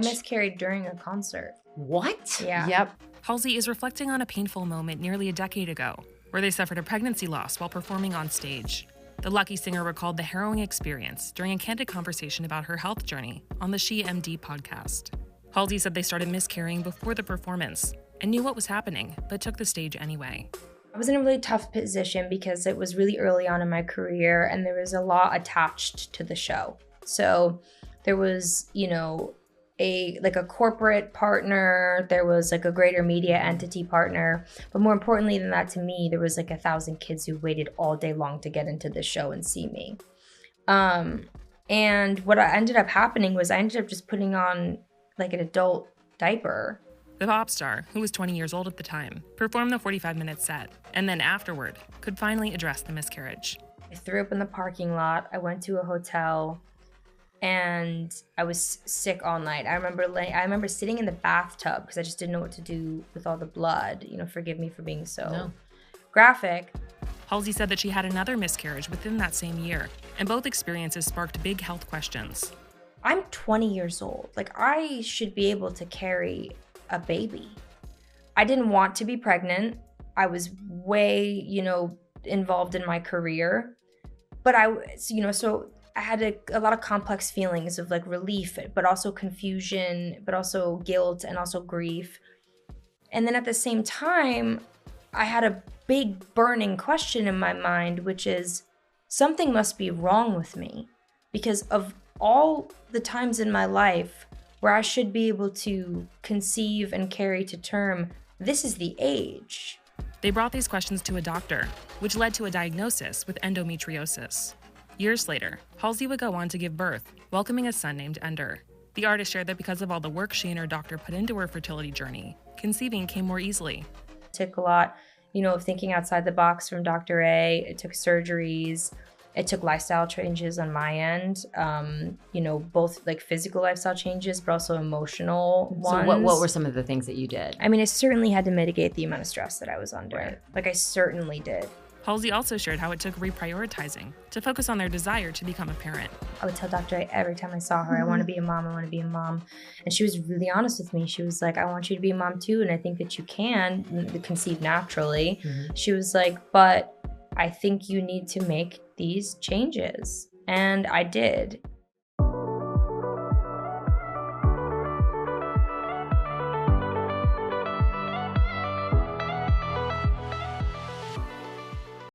I miscarried during a concert. What? Yeah. Yep. Halsey is reflecting on a painful moment nearly a decade ago, where they suffered a pregnancy loss while performing on stage. The lucky singer recalled the harrowing experience during a candid conversation about her health journey on the She MD podcast. Halsey said they started miscarrying before the performance and knew what was happening, but took the stage anyway. I was in a really tough position because it was really early on in my career and there was a lot attached to the show. So there was, a corporate partner, there was like a greater media entity partner, but more importantly than that to me, there was like 1,000 kids who waited all day long to get into the show and see me. And what ended up happening was I ended up just putting on like an adult diaper. The pop star, who was 20 years old at the time, performed the 45-minute set, and then afterward could finally address the miscarriage. I threw up in the parking lot. I went to a hotel, and I was sick all night. I remember sitting in the bathtub because I just didn't know what to do with all the blood. Forgive me for being so graphic. Halsey said that she had another miscarriage within that same year, and both experiences sparked big health questions. I'm 20 years old. Like, I should be able to carry a baby. I didn't want to be pregnant. I was way, involved in my career. But so I had a lot of complex feelings of like relief, but also confusion, but also guilt and also grief. And then at the same time, I had a big burning question in my mind, which is something must be wrong with me because of all the times in my life where I should be able to conceive and carry to term, this is the age. They brought these questions to a doctor, which led to a diagnosis with endometriosis. Years later, Halsey would go on to give birth, welcoming a son named Ender. The artist shared that because of all the work she and her doctor put into her fertility journey, conceiving came more easily. It took a lot, of thinking outside the box from Dr. A. It took surgeries. It took lifestyle changes on my end, both like physical lifestyle changes, but also emotional ones. So what were some of the things that you did? I mean, I certainly had to mitigate the amount of stress that I was under. Right. Like, I certainly did. Halsey also shared how it took reprioritizing to focus on their desire to become a parent. I would tell Dr. A every time I saw her, I want to be a mom, I want to be a mom. And she was really honest with me. She was like, I want you to be a mom too, and I think that you can conceive naturally. Mm-hmm. She was like, but I think you need to make these changes. And I did.